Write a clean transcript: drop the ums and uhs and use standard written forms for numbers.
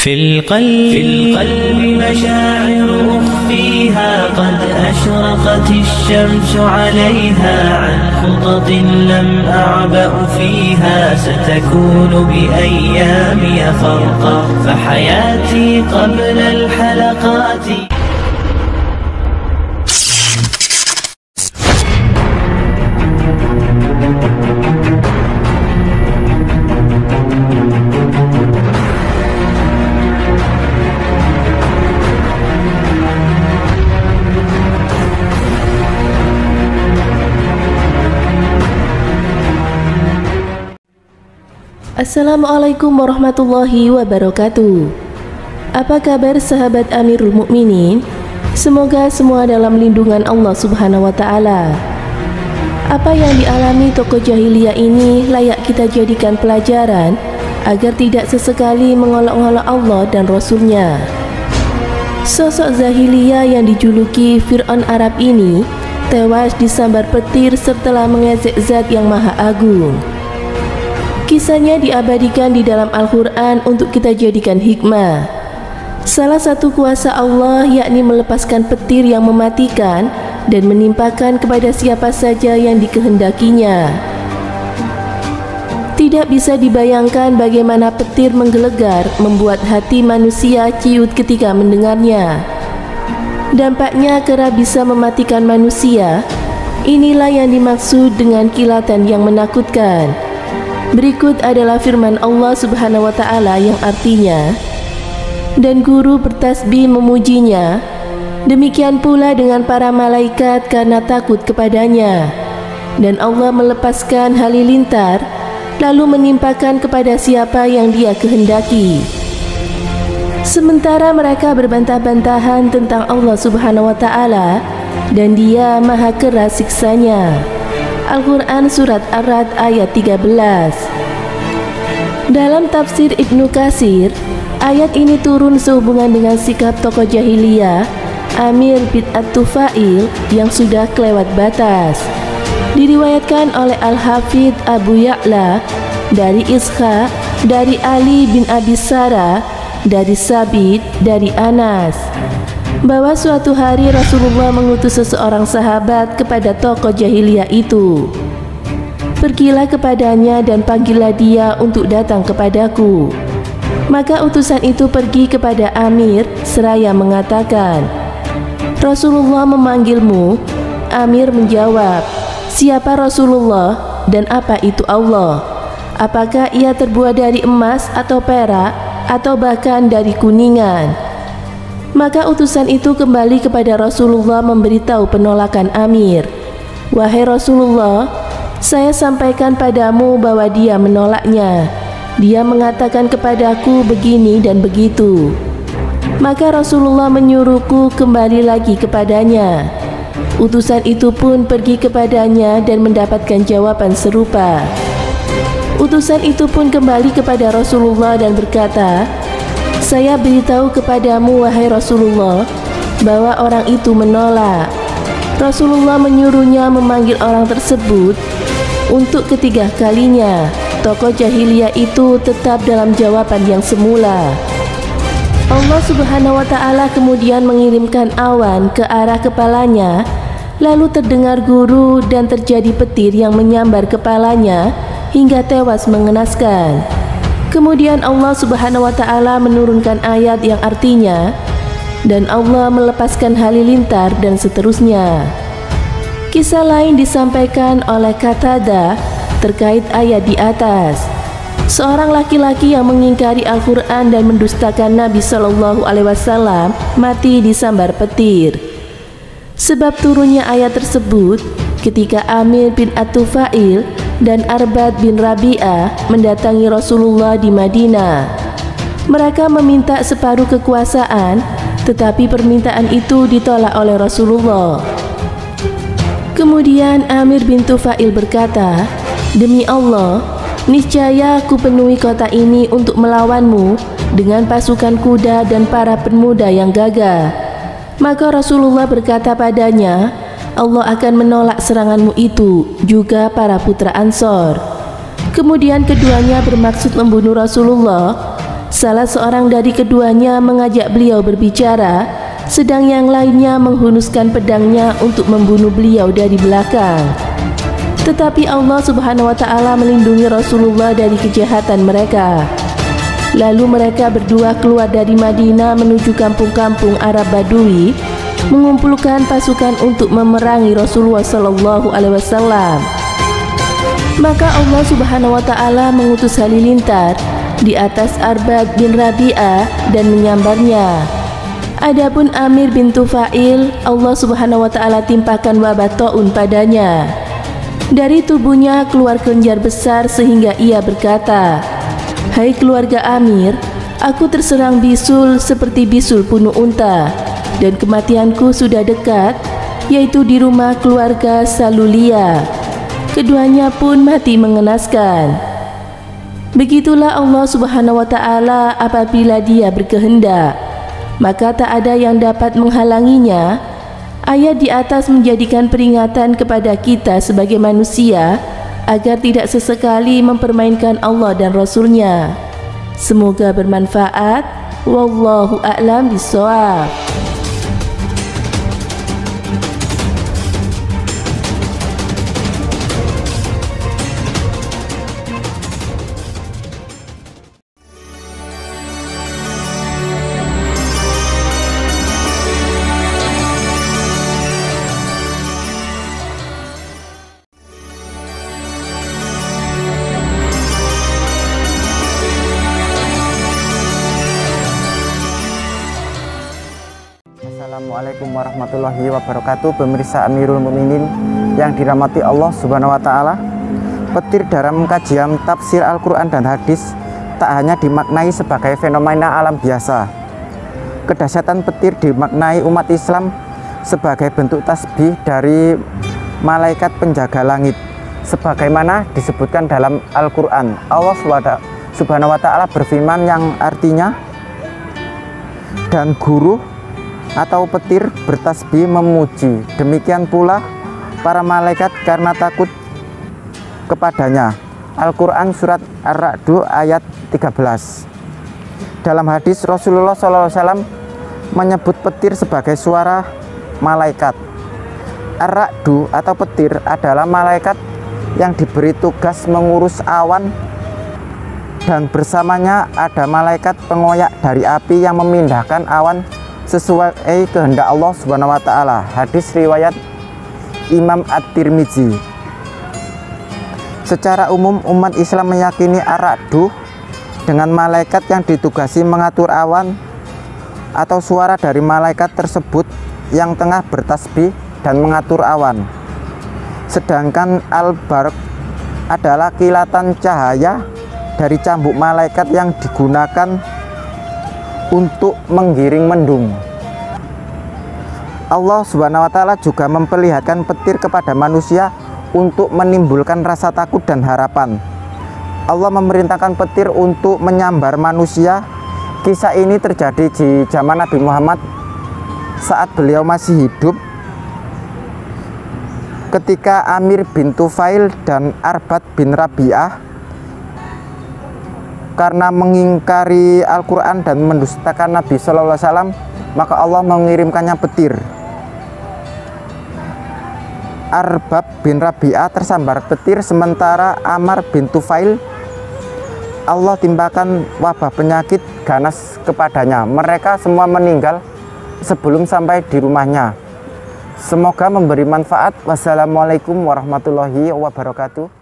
في القلب مشاعر أخفيها قد أشرقت الشمس عليها عن خطط لم أعبأ فيها ستكون بأيامي فرقا فحياتي قبل الحلقات. Assalamualaikum warahmatullahi wabarakatuh. Apa kabar sahabat Amirul Mukminin? Semoga semua dalam lindungan Allah Subhanahu wa Ta'ala. Apa yang dialami tokoh jahiliyah ini layak kita jadikan pelajaran agar tidak sesekali mengolok-olok Allah dan Rasulnya. Sosok jahiliyah yang dijuluki Fir'aun Arab ini tewas disambar petir setelah mengejek Zat yang Maha Agung. Kisahnya diabadikan di dalam Al-Quran untuk kita jadikan hikmah. Salah satu kuasa Allah yakni melepaskan petir yang mematikan dan menimpakan kepada siapa saja yang dikehendakinya. Tidak bisa dibayangkan bagaimana petir menggelegar membuat hati manusia ciut ketika mendengarnya. Dampaknya kerap bisa mematikan manusia. Inilah yang dimaksud dengan kilatan yang menakutkan. Berikut adalah firman Allah Subhanahu wa Ta'ala yang artinya, dan guru bertasbih memujinya, demikian pula dengan para malaikat karena takut kepadanya. Dan Allah melepaskan halilintar lalu menimpakan kepada siapa yang Dia kehendaki. Sementara mereka berbantah-bantahan tentang Allah Subhanahu wa Ta'ala dan Dia maha keras siksanya. Al-Quran Surat Ar-Ra'd ayat 13. Dalam tafsir Ibnu Katsir, ayat ini turun sehubungan dengan sikap tokoh jahiliyah Amir bin At-Tufail yang sudah kelewat batas. Diriwayatkan oleh Al-Hafidh Abu Ya'la dari Ishaq, dari Ali bin Abi Sarah, dari Sabit, dari Anas, bahwa suatu hari Rasulullah mengutus seseorang sahabat kepada tokoh jahiliyah itu. Pergilah kepadanya dan panggillah dia untuk datang kepadaku. Maka utusan itu pergi kepada Amir seraya mengatakan, Rasulullah memanggilmu. Amir menjawab, siapa Rasulullah dan apa itu Allah? Apakah ia terbuat dari emas atau perak atau bahkan dari kuningan? Maka utusan itu kembali kepada Rasulullah memberitahu penolakan Amir. Wahai Rasulullah, saya sampaikan padamu bahwa dia menolaknya. Dia mengatakan kepadaku begini dan begitu. Maka Rasulullah menyuruhku kembali lagi kepadanya. Utusan itu pun pergi kepadanya dan mendapatkan jawaban serupa. Utusan itu pun kembali kepada Rasulullah dan berkata, saya beritahu kepadamu wahai Rasulullah bahwa orang itu menolak. Rasulullah menyuruhnya memanggil orang tersebut. Untuk ketiga kalinya tokoh jahiliyah itu tetap dalam jawaban yang semula. Allah Subhanahu wa Ta'ala kemudian mengirimkan awan ke arah kepalanya. Lalu terdengar guru dan terjadi petir yang menyambar kepalanya hingga tewas mengenaskan. Kemudian Allah Subhanahu wa Ta'ala menurunkan ayat yang artinya, dan Allah melepaskan halilintar dan seterusnya. Kisah lain disampaikan oleh Qatadah terkait ayat di atas. Seorang laki-laki yang mengingkari Al-Quran dan mendustakan Nabi Shallallahu Alaihi Wasallam mati disambar petir. Sebab turunnya ayat tersebut ketika Amir bin At-Tufail dan Arbad bin Rabi'ah mendatangi Rasulullah di Madinah. Mereka meminta separuh kekuasaan, tetapi permintaan itu ditolak oleh Rasulullah. Kemudian Amir bin Tufail berkata, demi Allah, niscaya aku penuhi kota ini untuk melawanmu dengan pasukan kuda dan para pemuda yang gagah. Maka Rasulullah berkata padanya, Allah akan menolak seranganmu itu, juga para putra Ansor. Kemudian keduanya bermaksud membunuh Rasulullah. Salah seorang dari keduanya mengajak beliau berbicara, sedang yang lainnya menghunuskan pedangnya untuk membunuh beliau dari belakang. Tetapi Allah Subhanahu wa Ta'ala melindungi Rasulullah dari kejahatan mereka. Lalu mereka berdua keluar dari Madinah menuju kampung-kampung Arab Badui, mengumpulkan pasukan untuk memerangi Rasulullah Sallallahu Alaihi Wasallam. Maka Allah Subhanahu wa Ta'ala mengutus halilintar di atas Arbad bin Rabi'ah dan menyambarnya. Adapun Amir bin Tufail, Allah Subhanahu wa Ta'ala timpakan wabah taun padanya. Dari tubuhnya keluar kelenjar besar sehingga ia berkata, "Hai keluarga Amir, aku terserang bisul seperti bisul bunuh unta, dan kematianku sudah dekat, yaitu di rumah keluarga Salulia." Keduanya pun mati mengenaskan. Begitulah Allah Subhanahu wa Ta'ala apabila Dia berkehendak, maka tak ada yang dapat menghalanginya. Ayat di atas menjadikan peringatan kepada kita sebagai manusia agar tidak sesekali mempermainkan Allah dan Rasul-Nya. Semoga bermanfaat. Wallahu a'lam bishawab. Assalamualaikum warahmatullahi wabarakatuh. Pemirsa Amirul Mukminin yang dirahmati Allah Subhanahu wa Ta'ala, petir dalam kajian tafsir Al-Quran dan hadis tak hanya dimaknai sebagai fenomena alam biasa. Kedahsyatan petir dimaknai umat Islam sebagai bentuk tasbih dari malaikat penjaga langit, sebagaimana disebutkan dalam Al-Quran. Allah Subhanahu wa Ta'ala berfirman yang artinya, "Dan guru atau petir bertasbih memuji, demikian pula para malaikat karena takut kepadanya." Al-Quran Surat Ar-Ra'd ayat 13. Dalam hadis Rasulullah SAW menyebut petir sebagai suara malaikat. Ar-Ra'd atau petir adalah malaikat yang diberi tugas mengurus awan, dan bersamanya ada malaikat pengoyak dari api yang memindahkan awan sesuai kehendak Allah Subhanahu wa Ta'ala. Hadis riwayat Imam At-Tirmizi. Secara umum umat Islam meyakini Ar-Ra'd dengan malaikat yang ditugasi mengatur awan atau suara dari malaikat tersebut yang tengah bertasbih dan mengatur awan. Sedangkan Al-Barq adalah kilatan cahaya dari cambuk malaikat yang digunakan untuk menggiring mendung. Allah Subhanahu wa Ta'ala juga memperlihatkan petir kepada manusia untuk menimbulkan rasa takut dan harapan. Allah memerintahkan petir untuk menyambar manusia. Kisah ini terjadi di zaman Nabi Muhammad saat beliau masih hidup, ketika Amir bin Tufail dan Arbad bin Rabi'ah karena mengingkari Al-Quran dan mendustakan Nabi Sallallahu Alaihi Wasallam, maka Allah mengirimkannya petir. Arbad bin Rabi'ah tersambar petir, sementara Amr bin Tufail Allah timpakan wabah penyakit ganas kepadanya. Mereka semua meninggal sebelum sampai di rumahnya. Semoga memberi manfaat. Wassalamualaikum warahmatullahi wabarakatuh.